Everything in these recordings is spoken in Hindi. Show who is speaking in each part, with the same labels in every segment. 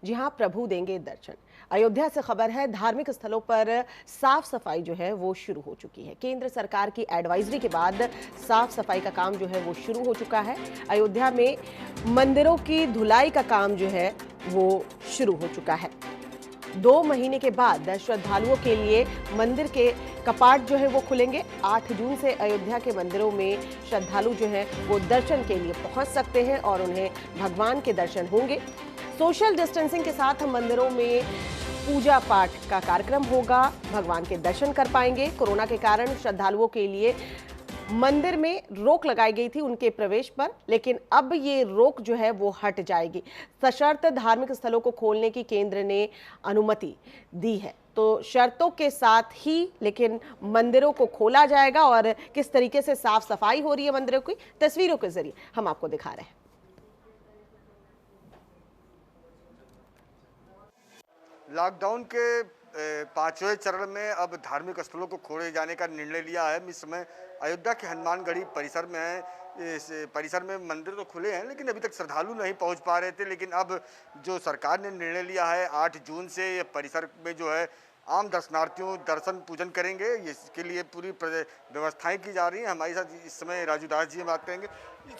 Speaker 1: जी हां, प्रभु देंगे दर्शन। अयोध्या से खबर है, धार्मिक स्थलों पर साफ सफाई जो है वो शुरू हो चुकी है। केंद्र सरकार की एडवाइजरी के बाद साफ सफाई का काम जो है वो शुरू हो चुका है। अयोध्या में मंदिरों की धुलाई का काम जो है वो शुरू हो चुका है। 2 महीने के बाद श्रद्धालुओं के लिए मंदिर के कपाट जो है वो खुलेंगे। 8 जून से अयोध्या के मंदिरों में श्रद्धालु जो है वो दर्शन के लिए पहुंच सकते हैं और उन्हें भगवान के दर्शन होंगे। सोशल डिस्टेंसिंग के साथ मंदिरों में पूजा पाठ का कार्यक्रम होगा, भगवान के दर्शन कर पाएंगे। कोरोना के कारण श्रद्धालुओं के लिए मंदिर में रोक लगाई गई थी उनके प्रवेश पर, लेकिन अब ये रोक जो है वो हट जाएगी। सशर्त धार्मिक स्थलों को खोलने की केंद्र ने अनुमति दी है, तो शर्तों के साथ ही लेकिन मंदिरों को खोला जाएगा। और किस तरीके से साफ सफाई हो रही है मंदिरों की, तस्वीरों के जरिए हम आपको दिखा रहे हैं।
Speaker 2: लॉकडाउन के 5वें चरण में अब धार्मिक स्थलों को खोले जाने का निर्णय लिया है। इस समय अयोध्या के हनुमानगढ़ी परिसर में है। इस परिसर में मंदिर तो खुले हैं, लेकिन अभी तक श्रद्धालु नहीं पहुंच पा रहे थे। लेकिन अब जो सरकार ने निर्णय लिया है, 8 जून से ये परिसर में जो है आम दर्शनार्थियों दर्शन पूजन करेंगे। इसके लिए पूरी व्यवस्थाएं की जा रही हैं। हमारे साथ इस समय राजू दास जी बात करेंगे।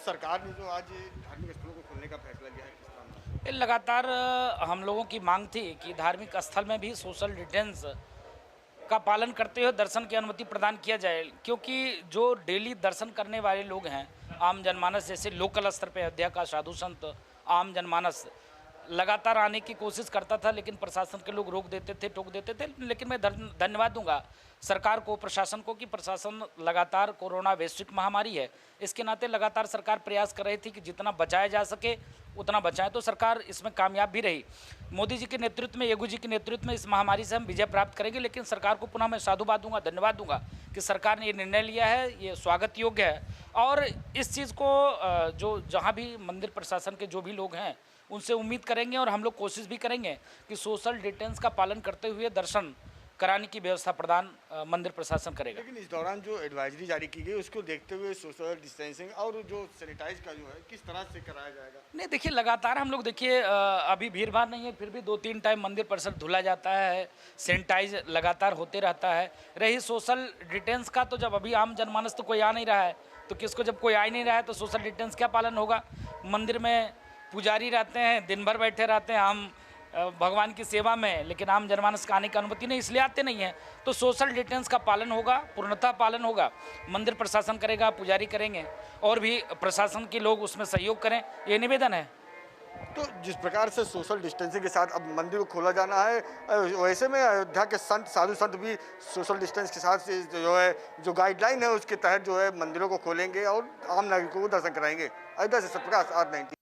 Speaker 2: सरकार ने जो आज धार्मिक स्थलों को खोलने का फैसला लिया है,
Speaker 3: लगातार हम लोगों की मांग थी कि धार्मिक स्थल में भी सोशल डिस्टेंस का पालन करते हुए दर्शन की अनुमति प्रदान किया जाए, क्योंकि जो डेली दर्शन करने वाले लोग हैं, आम जनमानस, जैसे लोकल स्तर पे अयोध्या का साधु संत, आम जनमानस लगातार आने की कोशिश करता था, लेकिन प्रशासन के लोग रोक देते थे, टोक देते थे। लेकिन मैं धन्यवाद दूंगा सरकार को, प्रशासन को, कि प्रशासन लगातार, कोरोना वैश्विक महामारी है, इसके नाते लगातार सरकार प्रयास कर रही थी कि जितना बचाया जा सके उतना बचाएं। तो सरकार इसमें कामयाब भी रही। मोदी जी के नेतृत्व में, येगू जी के नेतृत्व में इस महामारी से हम विजय प्राप्त करेंगे। लेकिन सरकार को पुनः मैं साधुवाद दूंगा, धन्यवाद दूंगा कि सरकार ने ये निर्णय लिया है, ये स्वागत योग्य है। और इस चीज़ को जो जहाँ भी मंदिर प्रशासन के जो भी लोग हैं उनसे उम्मीद करेंगे और हम लोग कोशिश भी करेंगे कि सोशल डिस्टेंस का पालन करते हुए दर्शन कराने की व्यवस्था प्रदान मंदिर प्रशासन करेगा।
Speaker 2: लेकिन इस दौरान जो एडवाइजरी जारी की गई उसको देखते हुए सोशल डिस्टेंसिंग और जो सैनिटाइज का जो है किस तरह से कराया जाएगा?
Speaker 3: नहीं, देखिए लगातार हम लोग, देखिए अभी भीड़ भाड़ नहीं है, फिर भी 2-3 टाइम मंदिर परिसर धुला जाता है, सैनिटाइज लगातार होते रहता है। रही सोशल डिस्टेंस का, तो जब अभी आम जनमानस तो कोई आ नहीं रहा है, तो किसको, जब कोई आ ही नहीं रहा है तो सोशल डिस्टेंस क्या पालन होगा? मंदिर में पुजारी रहते हैं, दिन भर बैठे रहते हैं हम भगवान की सेवा में, लेकिन आम जनमानस का आने की अनुमति नहीं, इसलिए आते नहीं है। तो सोशल डिस्टेंस का पालन होगा, पूर्णतः पालन होगा। मंदिर प्रशासन करेगा, पुजारी करेंगे, और भी प्रशासन के लोग उसमें सहयोग करें, ये निवेदन है।
Speaker 2: तो जिस प्रकार से सोशल डिस्टेंसिंग के साथ अब मंदिर को खोला जाना है, वैसे में अयोध्या के संत, साधु संत भी सोशल डिस्टेंस के साथ जो है, जो गाइडलाइन है उसके तहत जो है मंदिरों को खोलेंगे और आम नागरिकों को दर्शन कराएंगे। अयोध्या से सत्यप्रकाश, R19।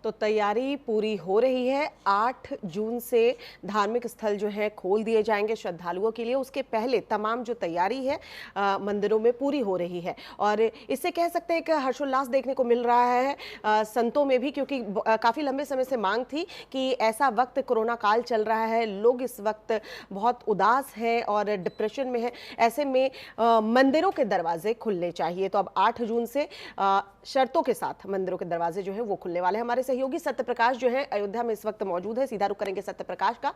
Speaker 1: तो तैयारी पूरी हो रही है। 8 जून से धार्मिक स्थल जो है खोल दिए जाएंगे श्रद्धालुओं के लिए। उसके पहले तमाम जो तैयारी है मंदिरों में पूरी हो रही है, और इससे कह सकते हैं कि हर्षोल्लास देखने को मिल रहा है संतों में भी, क्योंकि काफ़ी लंबे समय से मांग थी कि ऐसा वक्त, कोरोना काल चल रहा है, लोग इस वक्त बहुत उदास हैं और डिप्रेशन में है, ऐसे में मंदिरों के दरवाजे खुलने चाहिए। तो अब 8 जून से शर्तों के साथ मंदिरों के दरवाजे जो है वो खुलने वाले हैं। हमारे सहयोगी सत्यप्रकाश जो है अयोध्या में इस वक्त मौजूद है, सीधा रुख करेंगे सत्यप्रकाश का।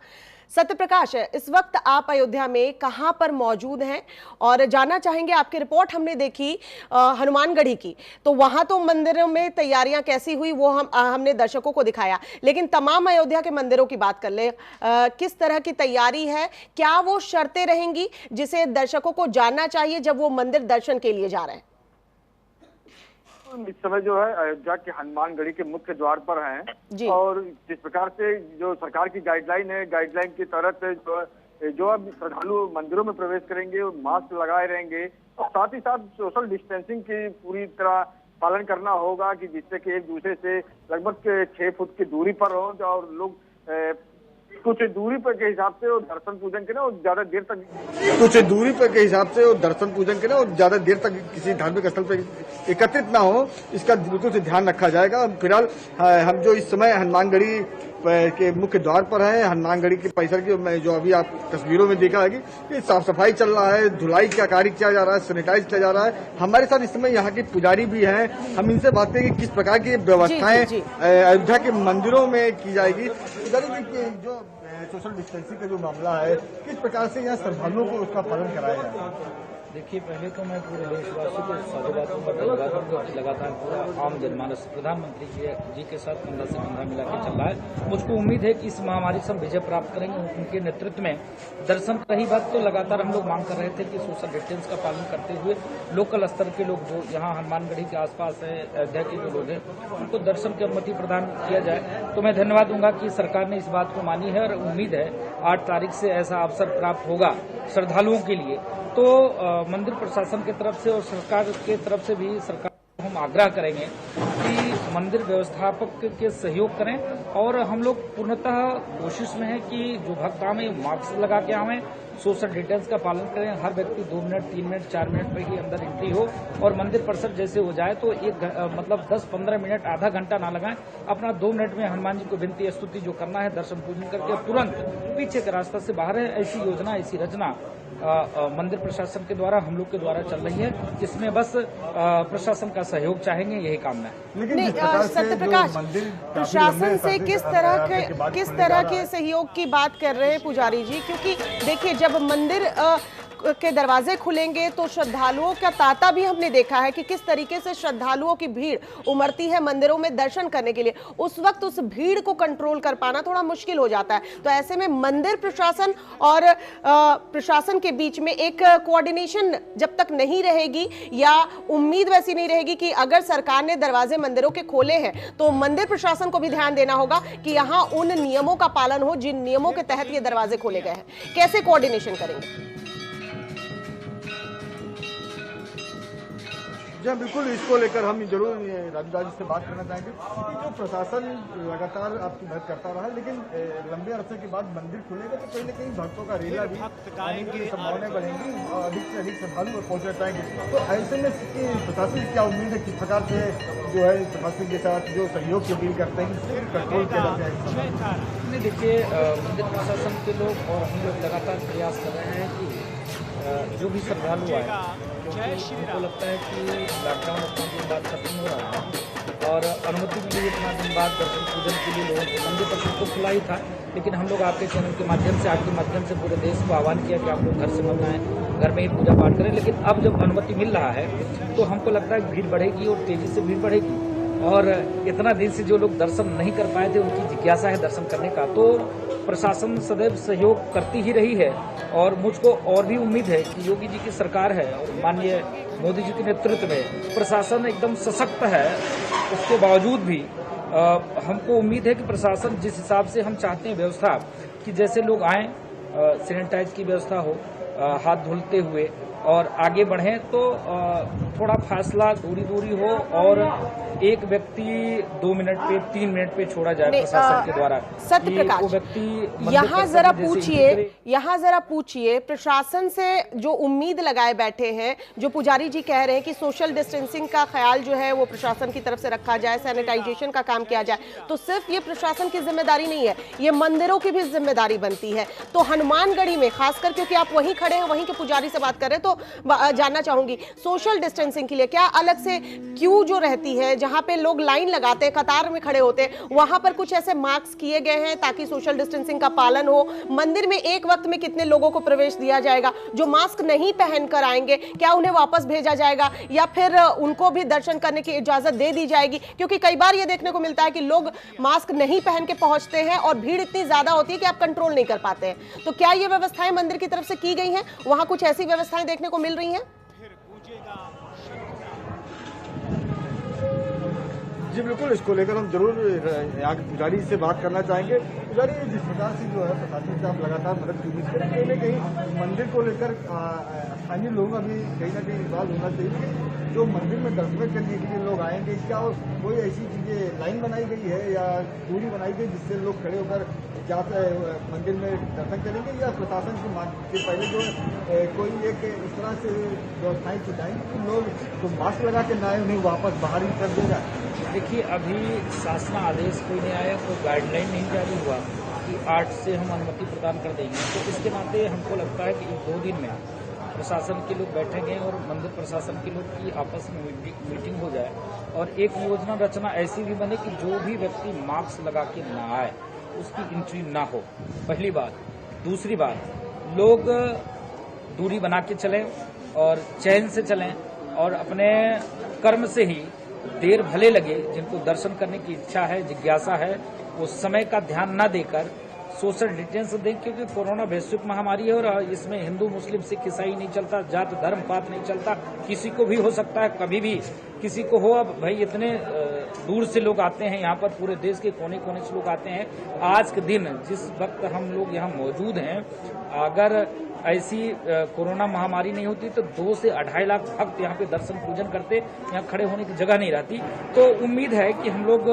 Speaker 1: सत्यप्रकाश, इस वक्त आप अयोध्या में कहां पर मौजूद हैं और जानना चाहेंगे, आपकी रिपोर्ट हमने देखी हनुमानगढ़ी की, तो वहां तो मंदिरों में तैयारियां कैसी हुई वो हमने दर्शकों को दिखाया, लेकिन तमाम अयोध्या के मंदिरों की बात कर ले, किस तरह की तैयारी है, क्या वो शर्तें रहेंगी जिसे दर्शकों को जानना चाहिए जब वो मंदिर दर्शन के लिए जा रहे हैं?
Speaker 4: इस समय जो है अयोध्या के हनुमानगढ़ी के मुख्य द्वार पर हैं, और जिस प्रकार से जो सरकार की गाइडलाइन है, गाइडलाइन के तहत जो अब श्रद्धालु मंदिरों में प्रवेश करेंगे वो मास्क लगाए रहेंगे, और साथ ही साथ सोशल डिस्टेंसिंग की पूरी तरह पालन करना होगा, कि जिससे कि एक दूसरे से लगभग 6 फुट की दूरी पर हो, और लोग कुछ दूरी पर के हिसाब से वो दर्शन पूजन करें और ज्यादा देर तक ज्यादा देर तक किसी धार्मिक स्थल पर एकत्रित ना हो, इसका बिल्कुल से ध्यान रखा जाएगा। फिलहाल हम जो इस समय हनुमानगढ़ी
Speaker 2: के मुख्य द्वार पर है, हनुमानगढ़ी के परिसर की, जो अभी आप तस्वीरों में देखा है कि साफ सफाई चल रहा है, धुलाई का कार्य किया जा रहा है, सैनिटाइज किया जा रहा है। हमारे साथ इस समय यहाँ के पुजारी भी हैं, हम इनसे बात करेंगे किस प्रकार की व्यवस्थाएं अयोध्या के मंदिरों में की जाएगी। पुजारी जी, जो सोशल डिस्टेंसिंग का जो मामला है, किस प्रकार से यहाँ श्रद्धालुओं को उसका पालन कराया जाए?
Speaker 5: देखिए, पहले तो मैं पूरे देशवासियों को साधुवाद का धन्यवाद दूंगा कि लगातार पूरा आम जनमानस प्रधानमंत्री जी के साथ कंधा से कंधा मिला के चल रहा है। मुझको उम्मीद है कि इस महामारी से हम विजय प्राप्त करेंगे। उनके नेतृत्व में दर्शन रही बात, तो लगातार हम लोग मांग कर रहे थे कि सोशल डिस्टेंस का पालन करते हुए लोकल स्तर के लोग जो यहाँ हनुमानगढ़ी के आसपास है, अयोध्या के जो लोग हैं, उनको दर्शन की अनुमति प्रदान किया जाए। तो मैं धन्यवाद दूंगा कि सरकार ने इस बात को मानी है और उम्मीद है 8 तारीख से ऐसा अवसर प्राप्त होगा श्रद्धालुओं के लिए। तो मंदिर प्रशासन की तरफ से और सरकार के तरफ से भी सरकार को हम आग्रह करेंगे कि मंदिर व्यवस्थापक के सहयोग करें और हम लोग पूर्णतः कोशिश में है कि जो भक्त आवे मास्क लगा के आवें, सोशल डिस्टेंस का पालन करें। हर व्यक्ति 2 मिनट, 3 मिनट, 4 मिनट पे ही अंदर एंट्री हो और मंदिर परिसर जैसे हो जाए तो मतलब 10-15 मिनट, आधा घंटा ना लगाएं। अपना 2 मिनट में हनुमान जी को विनती स्तुति जो करना है, दर्शन पूजन करके तुरंत पीछे के रास्ता से बाहर है। ऐसी योजना, ऐसी रचना मंदिर प्रशासन के द्वारा, हम लोग के द्वारा चल रही है, जिसमें बस प्रशासन का सहयोग चाहेंगे, यही कामना है।
Speaker 1: लेकिन सत्यप्रकाश, प्रशासन से किस तरह के सहयोग की बात कर रहे हैं पुजारी जी? क्योंकि देखिए, जब मंदिर के दरवाजे खुलेंगे तो श्रद्धालुओं का तांता भी हमने देखा है कि किस तरीके से श्रद्धालुओं की भीड़ उमड़ती है मंदिरों में दर्शन करने के लिए। उस वक्त उस भीड़ को कंट्रोल कर पाना थोड़ा मुश्किल हो जाता है। तो ऐसे में मंदिर प्रशासन और प्रशासन के बीच में एक कोऑर्डिनेशन जब तक नहीं रहेगी या उम्मीद वैसी नहीं रहेगी कि अगर सरकार ने दरवाजे मंदिरों के खोले हैं तो मंदिर प्रशासन को भी ध्यान देना होगा कि यहाँ उन नियमों का पालन हो जिन नियमों के तहत ये दरवाजे खोले गए हैं। कैसे कोऑर्डिनेशन करेंगे?
Speaker 2: जी बिल्कुल, इसको लेकर हम जरूर राजू जी से बात करना चाहेंगे कि जो प्रशासन लगातार आपकी मदद करता रहा, लेकिन लंबे अरसे के बाद मंदिर खुलेगा तो कहीं न कहीं भक्तों का रेला भी आने की संभावनाएं बढ़ेंगी और अधिक से अधिक श्रद्धालु पहुंचना चाहेंगे। तो ऐसे में प्रशासन की क्या उम्मीद है, किस प्रकार से जो है प्रशासन के साथ जो सहयोग की अपील करते हैं कंट्रोल किया जाता है?
Speaker 5: देखिए, मंदिर प्रशासन के लोग और हम लोग लगातार प्रयास कर रहे हैं कि जो भी श्रद्धालु आए, क्योंकि हमको लगता है कि लॉकडाउन इतना दिन बाद खत्म हो रहा है और अनुमति मिली इतना दिन बाद दर्शन पूजन के लिए लोगों को मंदिर परिसर तो खुला ही था, लेकिन हम लोग आपके चैनल के माध्यम से, आपके माध्यम से पूरे देश को आह्वान किया कि आप लोग घर से मत आएँ, घर में ही पूजा पाठ करें। लेकिन अब जब अनुमति मिल रहा है तो हमको लगता है भीड़ बढ़ेगी और तेजी से भीड़ बढ़ेगी और इतना दिन से जो लोग दर्शन नहीं कर पाए थे उनकी जिज्ञासा है दर्शन करने का। तो प्रशासन सदैव सहयोग करती ही रही है और मुझको और भी उम्मीद है कि योगी जी की सरकार है और माननीय मोदी जी के नेतृत्व में प्रशासन एकदम सशक्त है। उसके बावजूद भी हमको उम्मीद है कि प्रशासन जिस हिसाब से हम चाहते हैं व्यवस्था कि जैसे लोग आएँ, सैनिटाइज की व्यवस्था हो, हाथ धुलते हुए और आगे बढ़ें, तो थोड़ा फासला दूरी हो और एक व्यक्ति 2 मिनट पे 3 मिनट पे छोड़ा जाए प्रशासन के द्वारा।
Speaker 1: सत्यप्रकाश, यहाँ जरा पूछिए प्रशासन से जो उम्मीद लगाए बैठे हैं, जो पुजारी जी कह रहे हैं कि सोशल डिस्टेंसिंग का ख्याल जो है वो प्रशासन की तरफ से रखा जाए, सैनिटाइजेशन का काम किया जाए, तो सिर्फ ये प्रशासन की जिम्मेदारी नहीं है, ये मंदिरों की भी जिम्मेदारी बनती है। तो हनुमानगढ़ी में खासकर, क्योंकि आप वहीं खड़े हैं, वहीं के पुजारी से बात कर रहे हैं, तो जानना चाहूंगी सोशल डिस्टेंसिंग के लिए क्या अलग से क्यू जो रहती है, जहां पे लोग लाइन लगाते हैं, कतार में खड़े होते हैं, वहां पर कुछ ऐसे मार्क्स किए गए हैं ताकि सोशल डिस्टेंसिंग का पालन हो? मंदिर में एक वक्त में कितने लोगों को प्रवेश दिया जाएगा? जो मास्क नहीं पहनकर आएंगे क्या उन्हें वापस भेजा जाएगा या फिर उनको भी दर्शन करने की इजाजत दे दी जाएगी? क्योंकि कई बार यह देखने को मिलता है कि लोग मास्क नहीं पहन के पहुंचते हैं और भीड़ इतनी ज्यादा होती है कि आप कंट्रोल नहीं कर पाते हैं। तो क्या ये व्यवस्थाएं मंदिर की तरफ से की गई हैं? वहां कुछ ऐसी व्यवस्थाएं देखने को मिल रही हैं?
Speaker 2: जी बिल्कुल, इसको लेकर हम जरूर यहाँ के पुजारी से बात करना चाहेंगे
Speaker 6: पुजारी जिस प्रकार से जो है प्रशासन से आप लगातार मदद की उम्मीद करें, कहीं न कहीं मंदिर को लेकर स्थानीय लोगों का भी कहीं ना कहीं इन्वॉल्व होना चाहिए। जो मंदिर में दर्शन करने के लिए लोग आएंगे, क्या कोई ऐसी चीजें लाइन बनाई गई है या दूरी बनाई गई जिससे लोग खड़े होकर जाते मंदिर में दर्शन करेंगे, या प्रशासन की मांग के पहले जो कोई एक इस तरह से व्यवस्थाएं की जाएंगी कि लोग जो मास्क लगा के ना आए उन्हें वापस बाहर ही कर दिया जाए?
Speaker 5: देखिए, अभी शासन आदेश कोई नहीं आया, कोई गाइडलाइन नहीं जारी हुआ कि 8 से हम अनुमति प्रदान कर देंगे। तो इसके नाते हमको लगता है कि 2 दिन में प्रशासन के लोग बैठेंगे और मंदिर प्रशासन के लोग की आपस में मीटिंग हो जाए और एक योजना रचना ऐसी भी बने कि जो भी व्यक्ति मास्क लगा के ना आए उसकी एंट्री ना हो, पहली बात। दूसरी बात, लोग दूरी बना के चलें और चैन से चलें और अपने कर्म से ही देर भले लगे, जिनको दर्शन करने की इच्छा है, जिज्ञासा है, वो समय का ध्यान न देकर सोशल डिस्टेंस दें, क्योंकि कोरोना वैश्विक महामारी है और इसमें हिंदू मुस्लिम सिख ईसाई नहीं चलता, जात धर्म पात नहीं चलता, किसी को भी हो सकता है, कभी भी किसी को हो। अब भाई इतने दूर से लोग आते हैं यहाँ पर, पूरे देश के कोने कोने से लोग आते हैं। आज के दिन जिस वक्त हम लोग यहाँ मौजूद हैं, अगर ऐसी कोरोना महामारी नहीं होती तो 2 से 2.5 लाख भक्त यहाँ पे दर्शन पूजन करते, यहाँ खड़े होने की जगह नहीं रहती। तो उम्मीद है कि हम लोग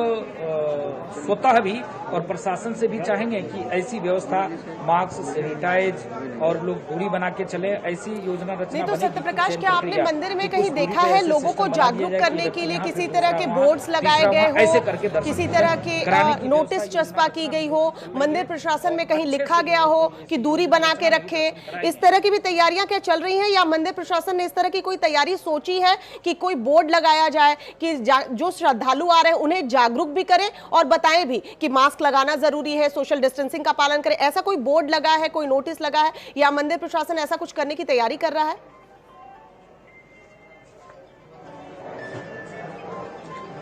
Speaker 5: स्वतः भी और प्रशासन से भी चाहेंगे कि ऐसी व्यवस्था, मास्क, सैनिटाइज और लोग दूरी बना के चले, ऐसी योजना रचना।
Speaker 1: नहीं तो सत्यप्रकाश, क्या आपने मंदिर में कहीं देखा है लोगों को जागरूक करने के लिए किसी तरह के बोर्ड्स लगाए गए हो, किसी तरह के नोटिस चस्पा की गई हो, मंदिर प्रशासन में कहीं लिखा गया हो कि दूरी बना के रखें? इस तरह की भी तैयारियां क्या चल रही हैं, या मंदिर प्रशासन ने इस तरह की कोई तैयारी सोची है कि कोई बोर्ड लगाया जाए कि जो श्रद्धालु आ रहे हैं उन्हें जागरूक भी करें और बताएं भी कि मास्क लगाना जरूरी है, सोशल डिस्टेंसिंग का पालन करें? ऐसा कोई बोर्ड लगा है, कोई नोटिस लगा है, या मंदिर प्रशासन ऐसा कुछ करने की तैयारी कर रहा है?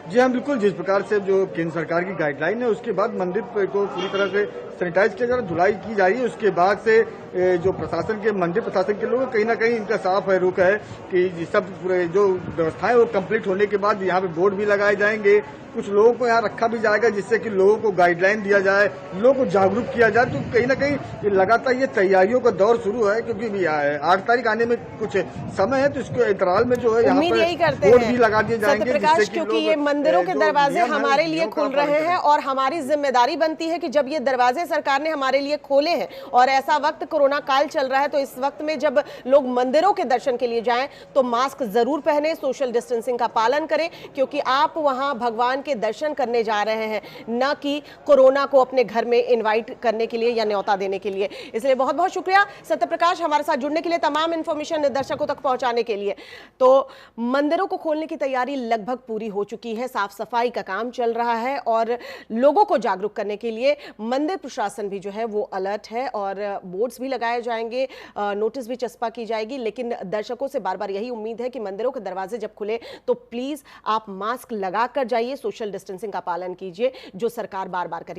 Speaker 2: जी हाँ, बिल्कुल। जिस प्रकार से जो केंद्र सरकार की गाइडलाइन है उसके बाद मंदिर को पूरी तरह से सैनिटाइज किया जा रहा है, धुलाई की जा रही है। उसके बाद से जो प्रशासन के, मंदिर प्रशासन के लोग कहीं ना कहीं इनका साफ है रुख है कि सब पूरे जो व्यवस्थाएं वो कंप्लीट होने के बाद यहाँ पे बोर्ड भी लगाए जाएंगे, कुछ लोगों को यहाँ रखा भी जाएगा जिससे कि लोगों को गाइडलाइन दिया जाए, लोगों को जागरूक किया जाए। तो कहीं ना कहीं लगातार ये तैयारियों का दौर शुरू है, क्योंकि 8 तारीख आने में कुछ समय है, तो इसके इंतराल में जो है यहाँ पर बोर्ड भी लगा दिए जाएंगे, जिससे
Speaker 1: क्योंकि ये मंदिरों के दरवाजे हमारे लिए खुल रहे हैं और हमारी जिम्मेदारी बनती है कि जब ये दरवाजे सरकार ने हमारे लिए खोले हैं और ऐसा वक्त कोरोना काल चल रहा है, तो इस वक्त में जब लोग मंदिरों के दर्शन के लिए जाएं तो मास्क जरूर पहने, सोशल डिस्टेंसिंग का पालन करें, क्योंकि आप वहां भगवान के दर्शन करने जा रहे हैं, न कि कोरोना को अपने घर में इनवाइट करने के लिए या न्योता देने के लिए। इसलिए बहुत बहुत शुक्रिया सत्यप्रकाश हमारे साथ जुड़ने के लिए, तमाम इंफॉर्मेशन दर्शकों तक पहुंचाने के लिए। तो मंदिरों को खोलने की तैयारी लगभग पूरी हो चुकी है, साफ सफाई का काम चल रहा है और लोगों को जागरूक करने के लिए मंदिर प्रशासन भी जो है वो अलर्ट है और बोर्ड्स भी लगाए जाएंगे, नोटिस भी चस्पा की जाएगी। लेकिन दर्शकों से बार बार यही उम्मीद है कि मंदिरों के दरवाजे जब खुले तो प्लीज आप मास्क लगाकर जाइए, सोशल डिस्टेंसिंग का पालन कीजिए, जो सरकार बार बार करी।